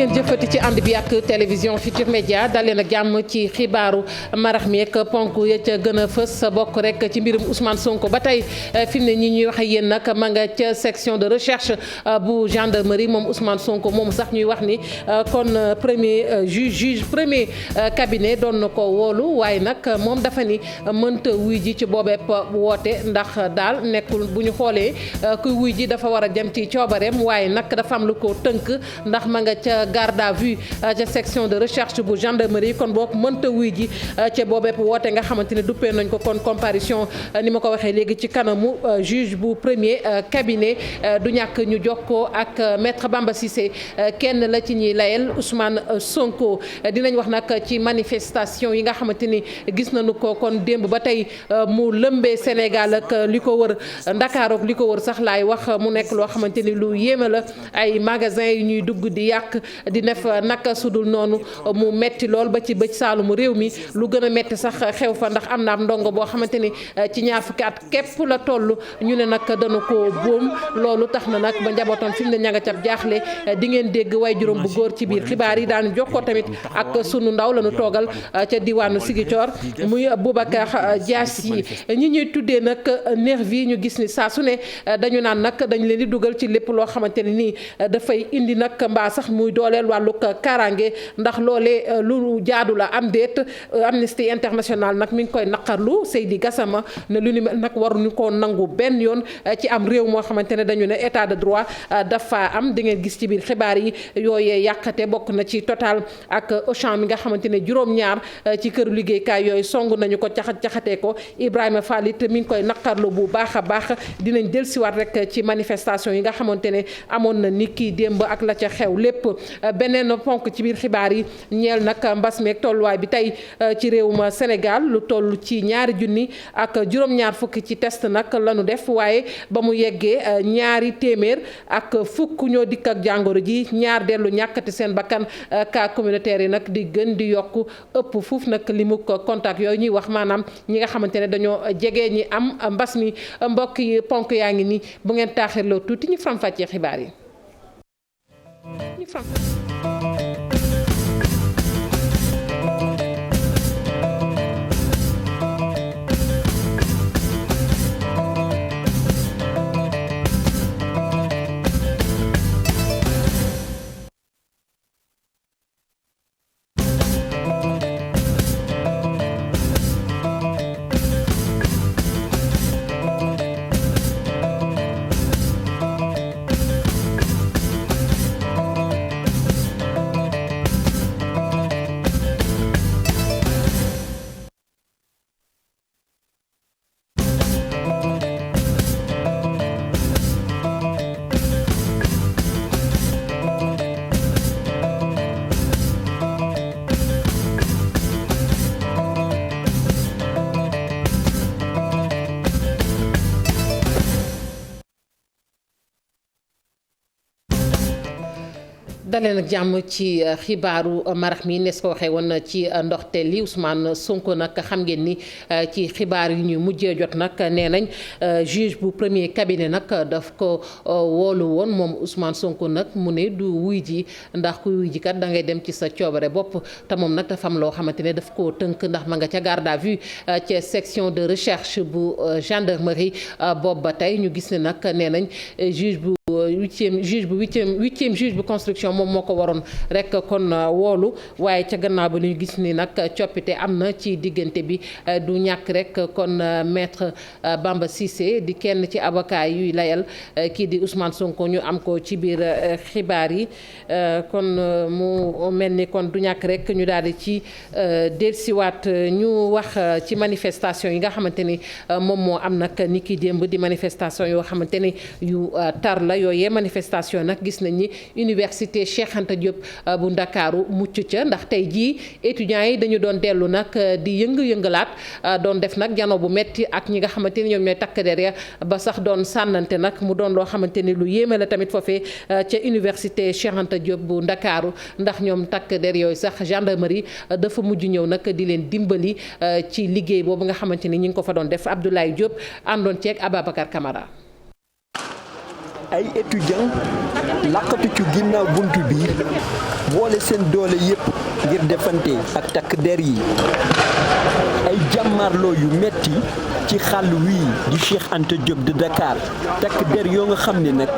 ngeen jëfati ci ànd bi ak télévision Futurs Médias dalee na jàmm ci xibaaru marax mi ak ponk ya ca gën a fës bokk rek ci mbirum Ousmane Sonko ba tey fi mu ne ñi ñuy wax ak yéen nag ma nga ca section de recherche bu gendarmerie moom Ousmane Sonko moom sax ñuy wax ni kon premier juge premier cabinet doon na ko woolu waaye nag moom dafa ni mënta wuy ji ci boobeep woote ndax daal nekkul bu ñu xoolee kuy wuy ji dafa war a dem ci coobareem waaye nag dafa am lu ko tënk ndax ma nga ca garde à vue ca section de recherche bu gendarmerie kon boog mënta wuy ji ca boobeep woote nga xamante ne duppee nañ ko kon comparution ni ma ko waxee léegi ci kanamu juge bu premier cabinet du ñàkk ñu jokkoo ak maître Bamba Cissé kenn la ci ñuy layel Ousmane Sonko dinañ wax nag ci manifestation yi nga xamante ni gis nañu ko kon démb ba tey mu lëmbee Sénégal ak li ko wër Ndakaaru ak li ko wër sax laay wax mu nekk loo xamante ni lu yéeme la ay magasin yu ñuy dugg di yàq di def naka sudul noonu mu metti lool ba ci bëj saalumu réew mi lu gën a metti sax xew fa ndax am na am ndongo boo xamante ni ci ñaar fukki at képp la toll ñu ne nag dana ko boom loolu tax na nag ba njabootam fi mu ne ña nga ca jaaxle di ngeen dégg way juróom bu góor ci biir xibaar yi daan jox ko tamit ak sunu ndaw la ñu toogal ca diwaanu Ziguinchor muy Boubacar Dias yi ñi ñuy tuddee nag nervi ñu gis ni saa su ne dañu naan nag dañ leen di dugal ci lépp loo xamante ne nii dafay indi nag mbaa sax muy dooleel wàllug kaaraange ndax loolee lu jaadu la am déet Amnesty International nag mi ngi koy naqarlu Seydi Gassama ne lu ni mel nag waruñu koo nangu benn yoon ci am réew moo xamante ne dañu ne état de droit dafa am di ngeen gis ci biir xibaar yi yooyee yàqate bokk na ci Total ak Auchan mi nga xamante ne juróom-ñaar ci këru liggéeykaay yooyu song nañu ko caxatee ko Ibrahima Fall it mi ngi koy naqarlu bu baax a baax dinañ dellusiwaat rek ci manifestation yi nga xamante ne amoon na ni kii démb ak la ca xew lépp beneen ponk ci biir xibaar yi ñeel nag mbas meeg tolluwaay bi tey ci réewum Sénégal lu toll ci ñaari junni ak juróom-ñaar fukki ci test nag lañu def waaye ba mu yeggee ñaari téeméer ak fukk ñoo dikk ak jàngoro ji ñaar dellu ñàkkati seen bakkan cas communautaire yi nag di gën di yokk ëpp fuuf nag li mu contact yooyu ñuy wax maanaam ñi nga xamante ne dañoo jege ñi am mbas mi mbokk yi ponk yaa ngi nii bu ngeen taaxirloo tuuti ñu faram-fàccee xibaar yi. daleen ak jàmm ci xibaaru marax mi nees ko waxee woon ci ndoxteel li Ousmane Sonko nag xam ngeen ni ci xibaar yu ñu mujjee jot nag nee nañ juge bu premier cabinet nag daf ko woolu woon moom Ousmane Sonko nag mu ne du wuy ji ndax ku wuy ji kat da ngay dem ci sa coobare bopp te moom nag dafa am loo xamante ne daf koo tënk ndax ma nga ca garde à vue ca section de recherche bu gendarmerie boobu ba tey ñu gis ne nag nee nañ juge bu huitième juge bu construction moom moo ko waroon rek kon woolu waaye ca gannaaw ba ñu gis ni nag coppite am na ci diggante bi du ñàkk rek kon maître Bamba Cissé di kenn ci avocat yuy layal kii di Ousmane Sonko ñu am ko ci biir xibaar yi kon mu mel ni kon du ñàkk rek ñu daal di ci dellusiwaat ñu wax ci manifestation yi nga xamante ni moom moo am nag ni ki démb di manifestation yoo xamante ni yu tar la yooyee manifestation nag gis nañ ni université Cheikh Anta Diop bu Ndakaaru mucc ca ndax tey jii étudiants yi dañu doon dellu nag di yëngalaat doon def nag jano bu metti ak ñi nga xamante ni ñoom ñooy takk der ya ba sax doon sànnante nag mu doon loo xamante ni lu yéeme la tamit foofee ca université Cheikh Anta Diop bu Ndakaaru ndax ñoom takk der yooyu sax gendarmerie dafa mujj ñëw nag di leen dimbali ci liggéey boobu nga xamante ni ñi ngi ko fa doon def Abdoulaye Diop àndoon ceeg Ababacar Camara. ay étudiants laqatu ci ginnaaw buntu bi boole seen doole yépp ngir defante ak takk der yi ay jàmmarloo yu metti ci xàll wii di Cheikh Anta Diop de Dakar takk der yoo nga xam ne nag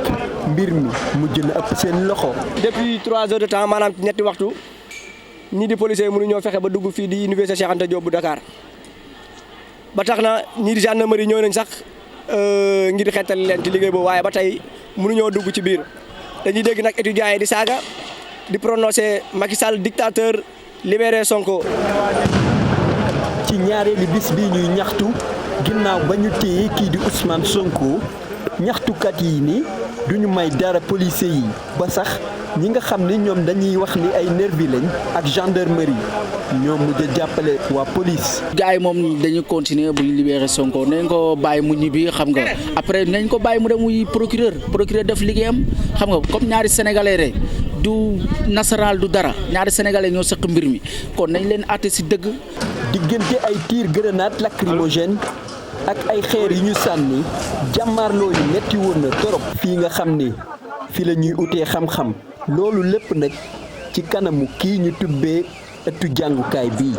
mbir mi mujj na ëpp seen loxo. depuis 3 heures de temps maanaam ñetti waxtu ñii di policiers mënu ñoo fexe ba dugg fii di université Cheikh Anta Diop bu Dakar ba tax na ñii di gendarmerie ñëw nañ sax ngir xeetali leen ci liggéey boobu waaye ba tey mënuñoo dugg ci biir dañuy dégg nag étudiants yi di saaga di prononcer Macky Sall dictateur libéré Sonko. ci ñaareelu bis bi ñuy ñaxtu ginnaaw ba ñu téye kii di Ousmane Sonko ñaxtukat yi ni duñu may dara policiers yi ba sax ñi nga xam ni ñoom dañuy wax ni ay nervi lañ ak gendarmerie ñoom mujj a jàppale waa police. gars yi moom dañuy continuer bu ñu libéré Sonko nañ ko bàyyi mu ñibbi xam nga après nañ ko bàyyi mu dem muy procureur def liggéeyam xam nga comme ñaari sénégalais rek du national du dara ñaari sénégalais ñoo sëq mbir mi kon nañ leen àtte ci dëgg. diggante ay tir grenade lacrymogène ak ay xeer yi ñu sànni jàmmaarloo yu metti woon na torop fii nga xam ni fi la ñuy utee xam-xam loolu lépp nag ci kanamu kii ñu tubbee ëttu jàngukaay bii.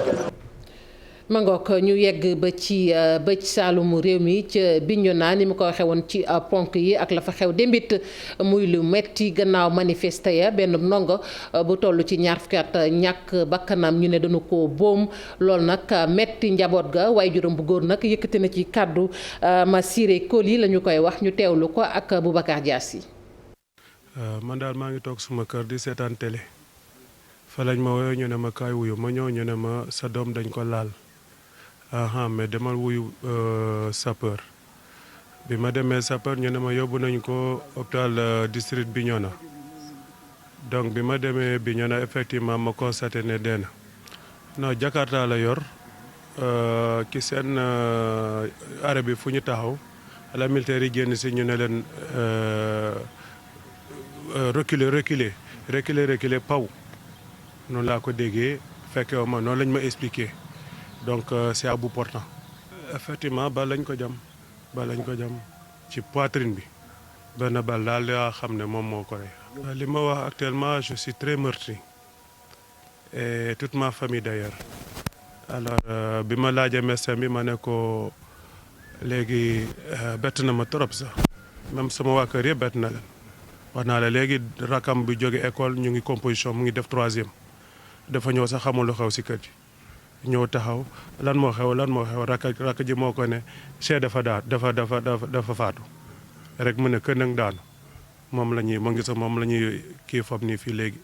mangook ñu yegg ba ci bëj saalumu réew mi ca Bignona ni mu ko waxee woon ci ponk yi ak la fa xew démbit muy lu metti gannaaw manifester ya benn ndongo bu toll ci ñaar fukki at ñàkk bakkanam ñu ne dañu ko boom loolu nag metti njaboot ga waaye juróom bu góor nag yëkkati na ci kàddu ma Siré Koli la ñu koy wax ñu teewlu ko ak Boubacar Diassi. man daal maa ngi toog suma kër di seetaan télé fa lañ ma woowee ñu ne ma kaay wuyu ma ñëw ñu ne ma sa doom dañ ko laal. mais demal wuyu sapeur bi ma demee sapeur ñu ne ma yóbbu nañ ko hôpital district Bignona donc bi ma demee Bignona effectivement ma constaté ne dee na non Jakarta la yor ki seen arrêt bi fu ñu taxaw la militaire yi génn si ñu ne leen reculer paw noonu laa ko déggee fekkee ma noonu lañ ma expliqué. donc c'est à bout portant. effectivement bal lañ ko jam ci poitrine bi benn bal daal yaa xam ne moom moo ko rey. li ma wax actuellement je suis très meurtri et toute ma famille d'ailleurs. alors bi ma laajee médecin bi ma ne ko léegi bett na ma trop sax même sama waa kër yëpp bett na leen wax naa la léegi rakam bi jóge école ñu ngi composition mu ngi def 3e dafa ñëw sax xamul lu xew si kër gi. ñëw taxaw lan moo xew rakk ji moo ko ne Cheikh dafa faatu rek mu ne kër nag daanu moom la ñuy kii fob nii fii léegi.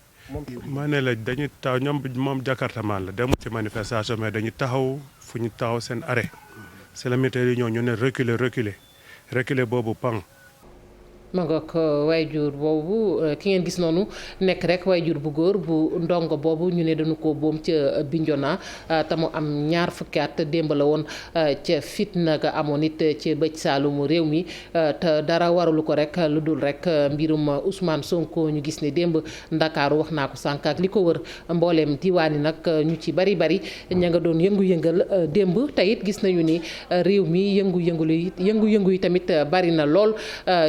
ma ne la dañuy taxaw ñoom moom jakartamaan la demul ci manifestation mais dañuy taxaw fu ñu taxaw seen arrêt c'est la militaire yi ñëw ñu ne reculer boobu pang. ma ngoog waajur boobu ki ngeen gis noonu nekk rek waajur bu góor bu ndongo boobu ñu ne dañu ko boom ca Bignona te mu am ñaar fukki at démb la woon ca fitna ga amoon it ci bëj saalumu réew mi te dara waralu ko rek lu dul rek mbirum Ousmane Sonko ñu gis ne démb Ndakaaru wax naa ko sànq ak li ko wër mbooleem diwaan yi nag ñu ci bari ña nga doon yëngu-yëngal démb te it gis nañu ni réew mi yëngu-yëngu yi tamit bari na lool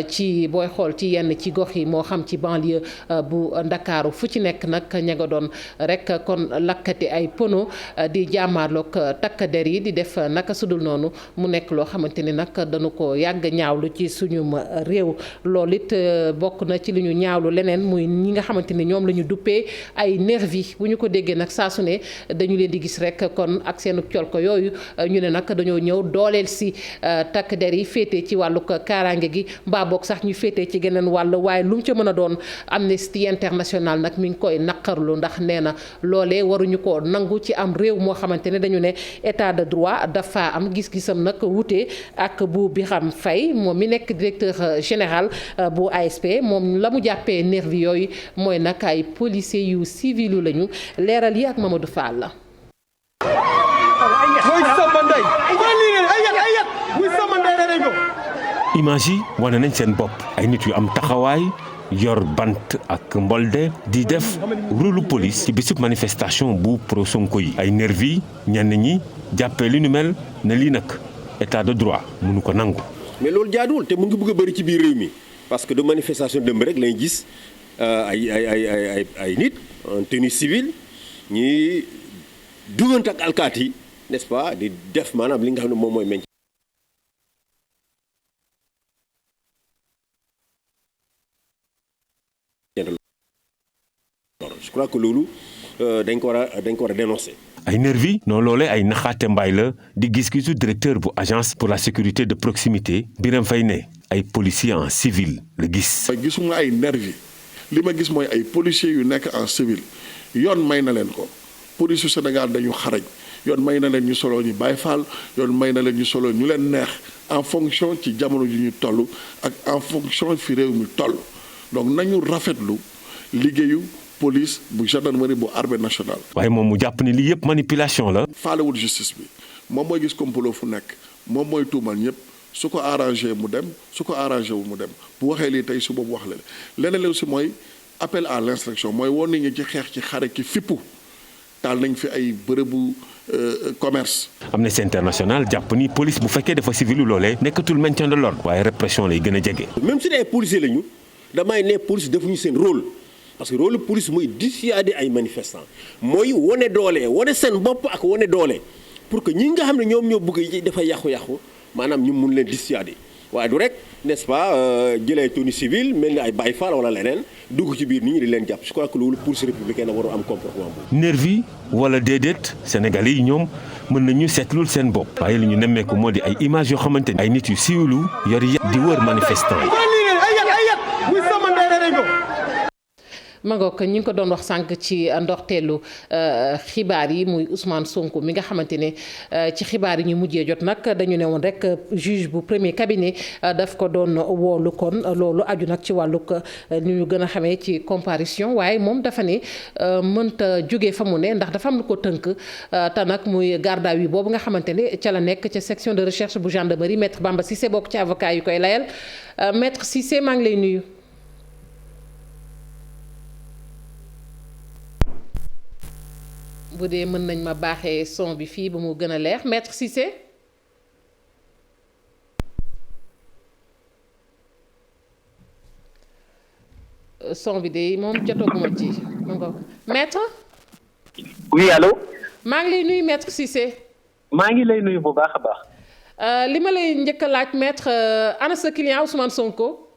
ci booy xool ci yenn ci gox yi moo xam ci banlieue bu Ndakaaru fu ci nekk nag ña nga doon rek kon lakkati ay pono di jàmmaarloog takk der yi di def naka sudul noonu mu nekk loo xamante ni nag dañu ko yàgg ñaawlu ci suñu réew loolu it bokk na ci li ñu ñaawlu leneen muy ñi nga xamante ni ñoom la ñu duppee ay nervi bu ñu ko déggee nag saa su ne dañu leen di gis rek kon ak seenu col ko yooyu ñu ne nag dañoo ñëw dooleel si takk der yi féetee ci wàllu kaaraange gi mbaa boog sax ñu féetee ci geneen wàll waaye lu mu ca mën a doon Amnesty International nag mi ngi koy naqarlu ndax nee na loolee waruñu ko nangu ci am réew moo xamante ne dañu ne état de droit dafa am gis-gisam nag wute ak bu Birame Faye moom mi nekk directeur général bu ASP moom la mu jàppee nervi yooyu mooy nag ay policiers yu civilu lañu leeral yi ak Mamadou Fall la. image yi wane nañ seen bopp ay nit yu am taxawaay yor bant ak mbolde di def rôlu police ci bisub manifestation bu pro Sonko yi ay nervi ñenn ñi jàppee li nu mel ne lii nag état de droit mënu ko nangu. mais loolu jaaduwul te mu ngi bëgg a bëri ci biir réew mi parce que de manifestation dëmb rek lañ gis ay nit en tenue civile ñuy duggante ak alkaati yi n'est-ce pas di def maanaam li nga xam ne moom mooy maintien. Je crois que loolu dañ ko war a dénoncer. ay nervi noonu loolee ay naxaate mbaay la di gis-gisu directeur bu agence pour la sécurité de proximité Birame Faye ne ay policiers en civil la gis. gisuma ay nervi li ma gis mooy ay policiers yu nekk en civil yoon may na leen ko police yu Sénégal dañu xarañ yoon may na leen ñu solo ñu Baay Faal yoon may na leen ñu solo ñu leen neex en fonction ci jamono ji ñu toll ak en fonction fi réew mi toll donc nañu rafetlu liggéeyu police bu gendarmerie bu armée nationale. waaye moom mu jàpp ni lii yëpp manipulation la. faalewul justice bi moom mooy gis complot fu nekk moom mooy tuumal ñëpp su ko arrangé mu dem su ko arrangé wu mu dem bu waxee lii tey su boobu wax la leneen la aussi mooy appel à l'insurrection mooy woon nañu ci xeex ci xare ki fippu taal nañ fi ay bërëbu commerce. Amnesty International jàpp ni police bu fekkee dafa civilu loolee nekkatul maintien de l'ordre waaye répression lay gën a jege. même si ay policiers lañu damay ne police defuñu seen rôle. parce que rôle police mooy dissuader ay manifestants mooy wane doole wane seen bopp ak wane doole pour que ñi nga xam ne ñoom ñoo bëgg dafay yàqu-yàqu maanaam ñu mun leen dissuader waaye du rek n'est-ce pas jëlee tenue civile mel ni ay Baay Faal wala leneen dugg ci biir nit ñi di leen jàpp je crois que loolu police républicaine war a am comportement boobu. nervi wala déedéet Sénégalais yi ñoom mën nañu seetlul seen bopp waaye li ñu nemmeeku moo di ay images yoo xamante ni ay nit yu siiwlu yor yet di wër manifestant yi. Magog ñi ngi ko doon wax sànq ci ndorteelu xibaar yi muy Ousmane Sonko mi nga xamante ne ci xibaar yi ñu mujjee jot nag dañu ne woon rek juge bu premier cabinet daf ko doon woolu kon loolu aju nag ci wàllug ni ñu gën a xamee ci comparution waaye moom dafa ne mënta jóge fa mu ne ndax dafa am lu ko tënk te nag muy garde à vue boobu nga xamante ne ca la nekk ca section de recherche bu gendarmerie maître Bamba Cissé bokk ci avocat yu koy layal maître Cissé maa ngi lay nuyu. bu dee mën nañ ma baaxee son bi fii ba mu gën a leer maître Cissé. son bi de moom jotaguma ci maître. oui allo. maa ngi lay nuyu maître Cissé. maa ngi lay nuyu bu baax a baax. li ma lay njëkk a laaj maître ana sa client Ousmane Sonko.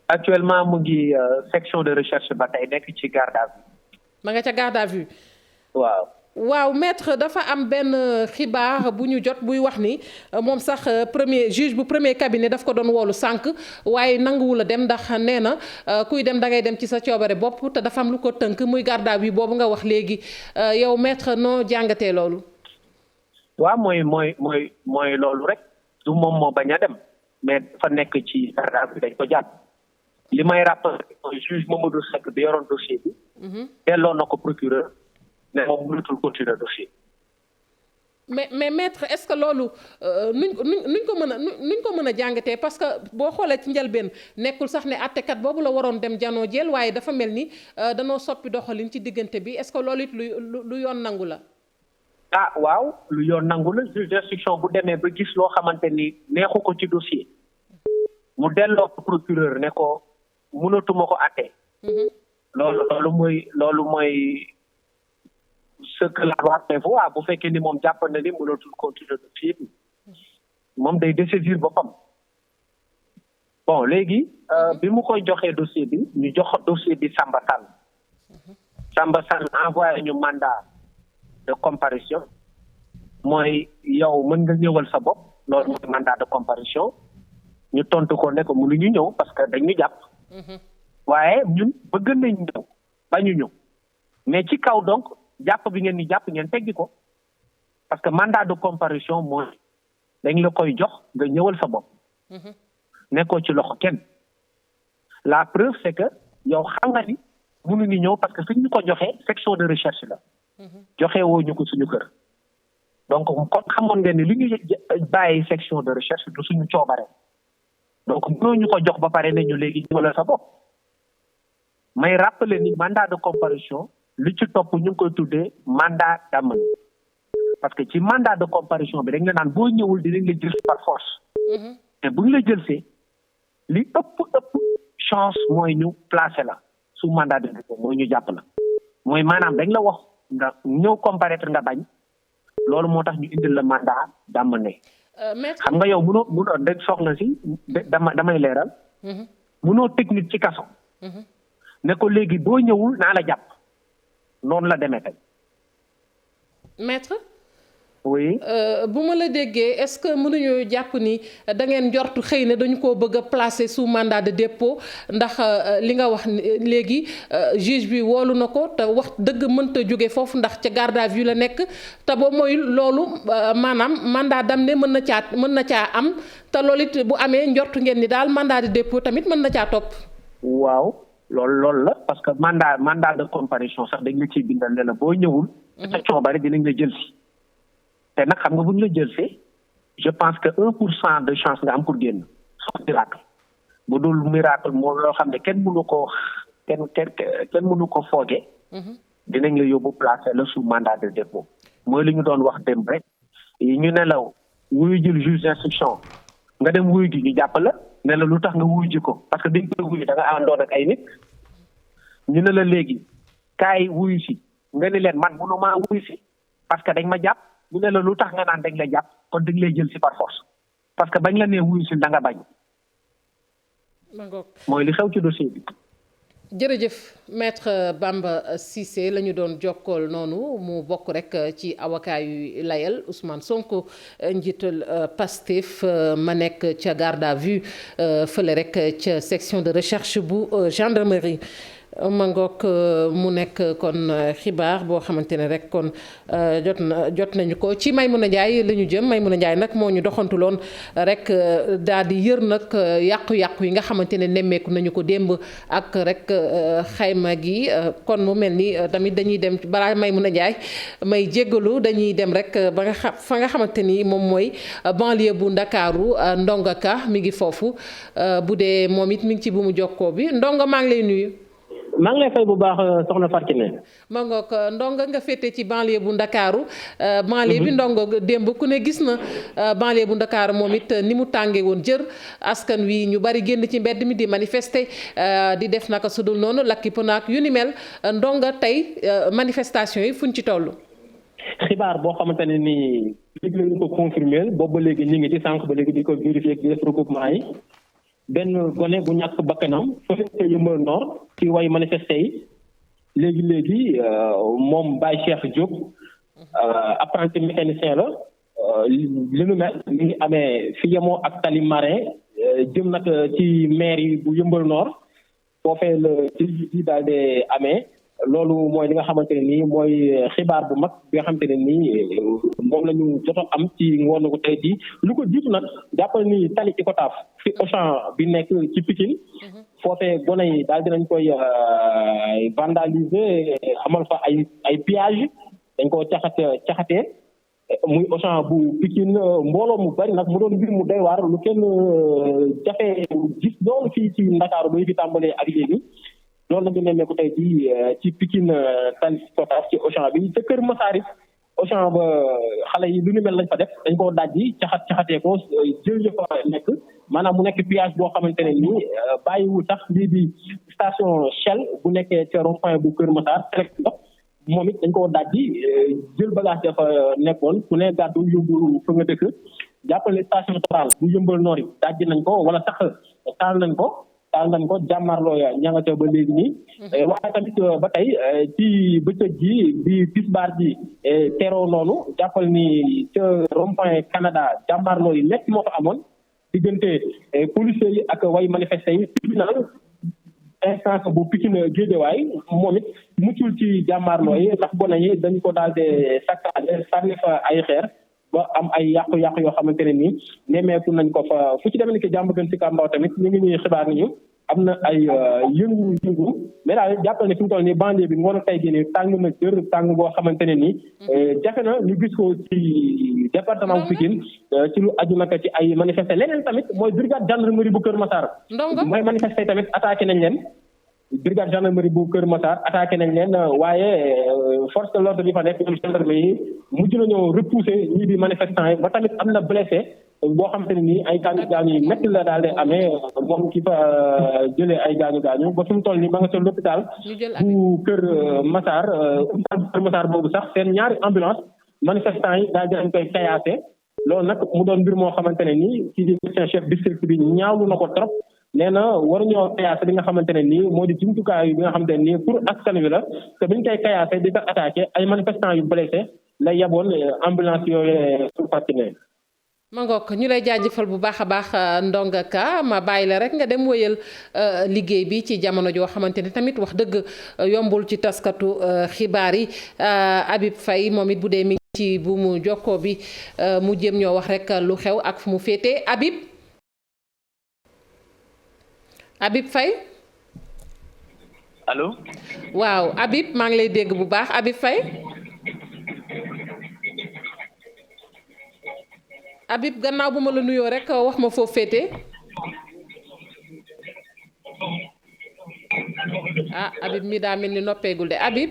actuellement mu ngi section de recherche ba tey nekk ci garde à vue. ma nga ca garde à vue. waaw maître dafa am benn xibaar bu ñu jot buy wax ni moom sax premier juge bu premier cabinet daf ko doon woolu sànq waaye nanguwul a dem ndax nee na kuy dem da ngay dem ci sa coobare bopp te dafa am lu ko tënk muy garde à vue boobu nga wax léegi yow maître noo jàngatee loolu. waaw mooy loolu rek du moom moo bañ a dem mais dafa nekk ci garde à vue dañ ko jàpp li may rappelé mooy juge Mamadou Seck bi yoroon dossier bi. delloo na ko procureur. ne moom mënatul continuer dossier. mais maître est-ce que loolu nuñ ko mën a jàngatee parce que boo xoolee ci njëlbeen nekkul sax ne àttekat boobu la waroon dem janoo jël waaye dafa mel ni danoo soppi doxalin ci diggante bi est-ce que loolu it lu yoon nangu la. ah waaw lu yoon nangu la juge d'instruction bu demee ba gis loo xamante ni neexu ko ci dossier mu delloo ko procureur ne ko mënatuma ko àtte. loolu mooy. ce que la loi prévoit bu fekkee ni moom jàpp na ni mënatul continuer dossier bi moom day dessaisir boppam bon léegi bi mu koy joxee dossier bi ñu jox dossier bi Samba Sall envoyé ñu mandat de comparution mooy yow mën nga ñëwal sa bopp loolu mooy mandat de comparution ñu tontu ko ne ko mënuñu ñëw parce que dañu jàpp waaye ñun bëgg nañ ñëw bañu ñëw mais ci kaw donc jàpp bi ngeen ni jàpp ngeen teggi ko parce que mandat de comparution mooy dañ la koy jox nga ñëwal sa bopp nekkoo ci loxo kenn la preuve c'est que yow xam nga ni mënuñu ñëw parce que suñ ñu ko joxee section de recherche la joxe woo ñu ko suñu kër donc kon xamoon ngeen ni li ñu bàyyi section de recherche du suñu coobare donc mënoo ñu ko jox ba pare ne ñu léegi ñëwal sa bopp may rappeler ni mandat de comparution li ci topp ñu ngi koy tuddee mandat d'amener parce que ci mandat de comparution bi dañ la naan boo ñëwul dinañ la jël par force te bu ñu la jëlsee li ëpp chance mooy ñu placer la sous mandat de dépôt mooy ñu jàpp la mooy maanaam dañ la wax nga ñëw comparaître nga bañ loolu moo tax ñu indil la mandat d'amener. xam nga yow mënoo dégg soxna si damay leeral. mënoo technique ci kaso. ne ko léegi boo ñëwul naa la jàpp noonu la demee tey. maître. oui. bu ma la déggee est-ce que mënuñoo jàpp ni da ngeen njortu xëy na dañu koo bëgg a placer sous mandat de dépôt ndax li nga wax léegi juge bi woolu na ko te wax dëgg mënta jóge foofu ndax ca garde à vue la nekk te boo mooy loolu maanaam mandat d'amener mën na caa am te loolu it bu amee njortu ngeen ni daal mandat de dépôt tamit mën na caa topp. waaw loolu la parce que mandat de comparution sax dañ la ciy bindal ne la boo ñëwul. sa coobare dinañ la jël si. te nag xam nga bu ñu la jël see je pense que 1% de chance nga am pour génn sauf miracle bu dul miracle moom loo xam ne kenn mënu ko fooge. dinañ la yóbbu placer la sous mandat de dépôt mooy li ñu doon wax dem rek ñu ne la wuyu jël juge d'instruction nga dem wuyu ji ñu jàpp la ne la lu tax nga wuyu ji ko parce que dañ koy wuyu da nga àndoon ak ay nit ñu ne la léegi kaay wuyu si nga ni leen man mënuma wuyu si parce que dañ ma jàpp. ñu ne la lu tax nga naan dañ la jàpp kon dañ lay jël si par force parce que bañ la nee wuyu si da nga bañ. mooy li xew ci dossier bi. jërëjëf maître Bamba Cissé la ñu doon jokkool noonu mu bokk rek ci avocat yu layal Ousmane Sonko njiital Pastef ma nekk ca garde à vue fële rek ca section de recherche bu gendarmerie. mangook mu nekk kon xibaar boo xamante ne rek kon jot nañu ko ci Maimouna Ndiaye la ñu jëm Maimouna Ndiaye nag moo ñu doxantuloon rek daal di yër nag yàqu-yàqu yi nga xamante ne nemmeeku nañu ko démb ak rek xayma gi kon mu mel ni tamit dañuy dem balaa Maimouna Ndiaye may jéggalu dañuy dem rek ba nga fa nga xamante ni moom mooy banlieue bu Ndakaaru Ndonga Ka mi ngi foofu bu dee moom it mi ngi ci bu mu jokkoo bi Ndonga maa ngi lay nuyu. maa ngi lay fay bu baax soxna Fatou Kiné. ma ngoog Ndonga nga féete ci banlieue bu Ndakaaru banlieue bi Ndonga démb ku ne gis na banlieue bu Ndakaaru moom it ni mu tàngee woon jër askan wi ñu bari génn ci mbedd mi di manifester di def naka sudul noonu lakki pënaak yu ni mel Ndonga tey manifestation yi fuñ ci toll. xibaar boo xamante ne nii léegi lañu ko confirmer boobu ba léegi ñu ngi ci sànq ba léegi di ko vérifier di def recoupement yi. benn gone bu ñàkk bakkanam fële ca Yeumbeul Nord ci way manifesté yi léegi moom Baye Cheikh Diop apprenti mécanicien la li nu mel mi ngi amee fi yemoo ak Tali Marin jëm nag ci mairie bu Yeumbeul Nord foofee la ci daal di amee loolu mooy li nga xamante ne nii mooy xibaar bu mag bi nga xamante ne nii moom la ñu jot a am ci ngoonu ko tey jii lu ko jiitu nag jàppal ni tali ci Icotaf fi Auchan bi nekk ci Pikine foofee gone yi daal dinañ koy vandaliser amal fa ay pillage dañ ko caxatee muy Auchan bu Pikine mbooloo mu bari nag mu doon mbir mu doy waar lu kenn jafe gis noonu fii ci Ndakaaru ba fi tàmbalee ak léegi loolu la ñu nemmeeku tey jii ci Pikine tali Icotaf ci Auchan bi ca Kër Massaris Auchan ba xale yi lu ñu mel lañ fa def dañ koo dajji caxatee ko jël ya fa nekk maanaam mu nekk piège boo xamante ne nii bàyyiwul sax lii di station Shell bu nekkee ca rond-point bu Kër Massar rek ndox moom it dañ koo dajji jël bagage dafa nekkoon ku ne gàddu yóbbu fa nga dëkk jàppale station Total bu Yeumbeul Nord yi dajji nañ ko wala sax taal nañ ko jàmmarloo ya ña nga ca ba léegi nii waaye tamit ba tey ci bëccëg ji bi tisbaar ji teroo noonu jàppal ni ca rond-point Canada jàmmarloo yi nekk moo fa amoon diggante policiers yi ak way manifesté yi tribunal instance bu Pikine Guédiawaye moom it muccul ci jàmmarloo yi ndax gone yi dañ ko daal de sakkaale sànni fa ay xeer ba am ay yàqu-yàqu yoo xamante ne nii nemmeeku nañ ko fa fu ci demee ni ki jàmm gën ci Kambaaw tamit ñu ngi ñuy xibaar ni ñu am na ay yëngu mais daal jàppal ne fi mu toll nii banlieue bi ngoon tey jii nii tàng na jër tàng boo xamante ne nii jafe na ñu gis ko ci département bu Pikine ci lu aju naka ci ay manifesté leneen tamit mooy brigade gendarmerie bu Kër Massar mooy manifesté tamit attaqué nañ leen brigade gendarmerie bu Kër Massar attaqué nañ leen waaye force de l'ordre yi fa nekk ñoom gendarmerie yi mujj nañoo repousser ñii di manifestants yi ba tamit am na blessé boo xamante ne nii ay gaañu yu métti la daal di amee moom ki fa jëlee ay gaañu ba fi mu toll nii ma nga ca l'hôpital bu Kër Massar Kër Massar boobu sax seen ñaari ambulance manifestants yi daal di leen koy kayaase loolu nag mu doon mbir moo xamante ne nii kii di médecin chef district bi ñaawlu na ko trop nee na waruñoo kayaase li nga xamante ne nii moo di jumtukaay bi nga xamante ne nii pour askan wi la te biñ koy kayaase di ko attaqué ay manifestants yu blessé la yaboon ambulance yooyu su fàttine ma ngoog ñu lay jaajëfal bu baax a baax Ndonga Ka ma bàyyi la rek nga dem wëyal liggéey bi ci jamono joo xamante ni tamit wax dëgg yombul ci taskatu xibaar yi Habib Faye moom it bu dee mi ngi ci bu mu jokkoo bi mu jéem ñoo wax rek lu xew ak fu mu féetee Habib Faye allo. waaw Habib maa ngi lay dégg bu baax Habib Faye. Habib gannaaw bu ma la nuyoo rek wax ma foofu féete. Habib mi daa mel ni noppeegul de Habib.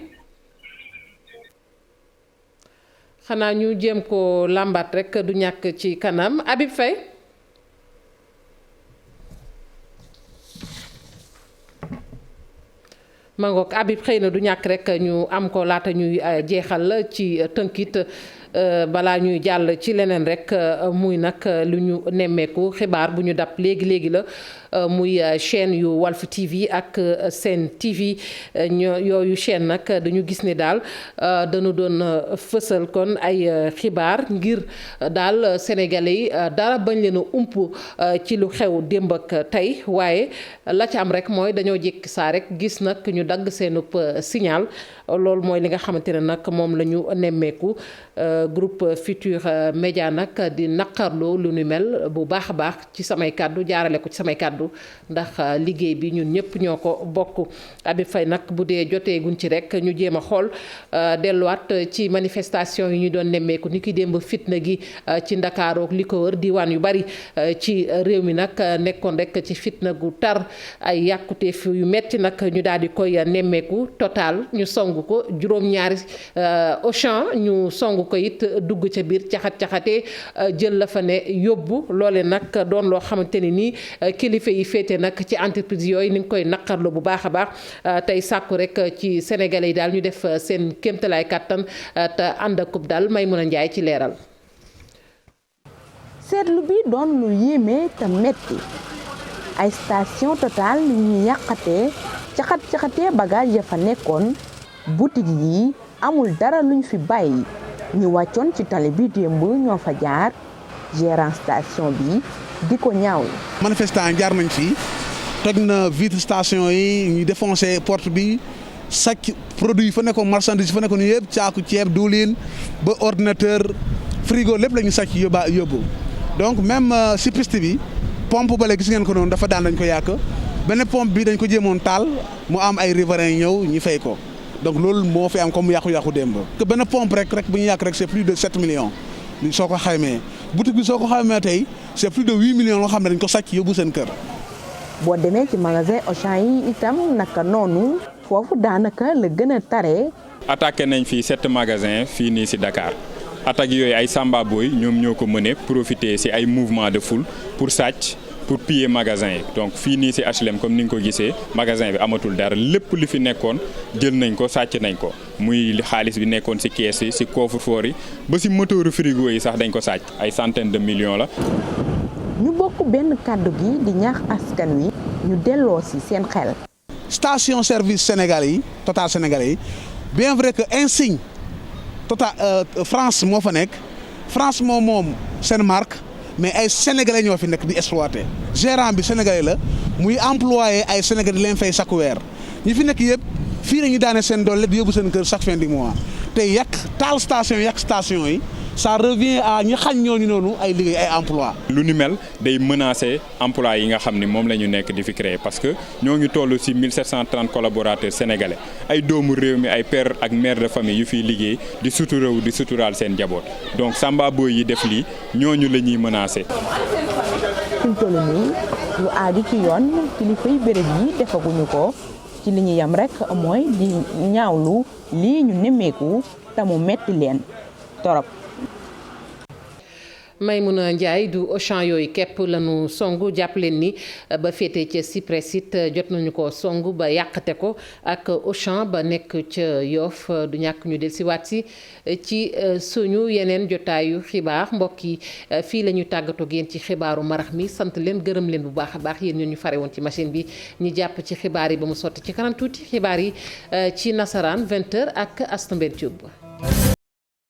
xanaa ñu jéem ko làmbaat rek du ñàkk ci kanam Habib Faye. mangook Habib xëy na du ñàkk rek ñu am ko laata ñuy jeexal ci tënkit balaa ñuy jàll ci leneen rek muy nag lu ñu nemmeeku xibaar bu ñu dab léegi la muy chaîne yu Walf TV ak Sen TV yooyu chaîne nag dañu gis ne daal dañu doon fësal kon ay xibaar ngir daal sénégalais yi dara bañ leen a ump ci lu xew démb ak tey waaye la ca am rek mooy dañoo jékki saa rek gis nag ñu dagg seenub signal loolu mooy li nga xamante ne nag moom la ñu nemmeeku groupe Futurs Médias nag di naqarlu lu nu mel bu baax a baax ci samay kàddu jaarale ko ci samay kàddu ndax liggéey bi ñun ñëpp ñoo ko bokk. Habib Faye nag bu dee jotee guñ ci rek ñu jéem a xool delluwaat ci manifestation yi ñu doon nemmeeku ni ki démb fitna gi ci Ndakaaru ak li ko wër diwaan yu bari ci réew mi nag nekkoon rek ci fitna gu tar ay yàquteef yu metti nag ñu daal di koy nemmeeku Total ñu song ko juróom-ñaari Auchan ñu song ko it dugg ca biir caxatee jël la fa ne yóbbu loole nag doon loo xamante ni nii kilifa yi féete nag ci entreprise yooyu ni ngi koy naqarlu bu baax a baax tey sàkku rek ci sénégalais yi daal ñu def seen kéemtalaay kàttan te ànd akub daal Maymuna Njaay ci leeral. seetlu bi doon lu yéeme te metti ay station Total yu ñuy yàqatee caxatee bagage ya fa nekkoon boutique yi amul dara luñ fi bàyyi ñu wàccoon ci tali bi démb ñoo fa jaar gérant station bi di ko ñaaw. manifestant jaar nañ fi toj na vitre station yi ñu défoncé porte bi sàcc produit yi fa nekkoon marchandise fa nekkoon yëpp caaku ceeb diwlin ba ordinateur frigo lépp la ñu sàcc yóbbu donc même si piste bi pompe bale gis ngeen ko noonu dafa daan dañ ko yàq benn pompe bi dañ ko jéemoon taal mu am ay riverains ñëw ñu fay ko. donc loolu moo fi am comme yàqu-yàqu démb. que benn pompe rek bu ñu yàq rek c'est plus de 7 millions soo ko xaymee boutique bi soo ko xaymee tey c'est plus de 8 millions loo xam ne dañ ko sàcc yóbbu seen kër. boo demee ci magasin Auchan yi itam naka noonu foofu daanaka la gën a taree. attaqué nañ fii 7 magasins fii nii ci Dakar attaques yooyu ay Samba Boy ñoom ñoo ko mëne profiter ci ay mouvement de foule pour sàcc. pour piller magasin yi donc fii nii ci HLM comme ni nga ko gisee magasin bi amatul dara lépp li fi nekkoon jël nañ ko sàcc nañ ko muy xaalis bi nekkoon ci kees yi ci coffre-fort yi ba ci moteuru frigo yi sax dañ ko sàcc ay centaines de millions la. ñu bokk benn kàddu gi di ñaax askan wi ñu delloo ci seen xel. station service sénégalais yi Total sénégalais yi bien vrai que insigne Total France moo fa nekk France moom seen marque. mais ay sénégalais ñoo fi nekk di exploiter gérant bi sénégalais la muy employé ay sénégalais di leen fay chaque weer ñi fi nekk yëpp fii la ñu daane seen doole di yóbbu seen kër chaque fin du mois te taal station yi ça revient à ñi xañ ñooñu noonu ay liggéey ay emploi lu ni mel day menacer emploi yi nga xam ni moom la ñu nekk di fi créer parce que ñoo ngi toll ci 1730 collaborateurs sénégalais ay doomu réew mi ay père ak mère de famille yu fiy liggéey di suturawu di suturaal seen njaboot donc Samba Boy yi def lii ñooñu la ñuy menacer. fi mu toll nii lu aaju ci yoon kilifa yi béréb yi defaguñu ko ci li ñu yam rek mooy di ñaawlu lii ñu nemmeeku te mu metti leen torop. Maymuna Ndiaye du Auchan yooyu képp lañu songu jàpp leen ni ba féete ca Cyprès it jot nañu ko songu ba yàqate ko ak Auchan ba nekk ca Yoff du ñàkk ñu dellusiwaat si ci suñu yeneen jotaayu xibaar mbokk yi fii la ñu tàggatoo yéen ci xibaaru marax mi sant leen gërëm leen bu baax a baax yéen ñu fare woon ci machine bi ñu jàpp ci xibaar yi ba mu sotti ci kanam tuuti xibaar yi ci nasaraan 20h ak Astou Mbène Diop.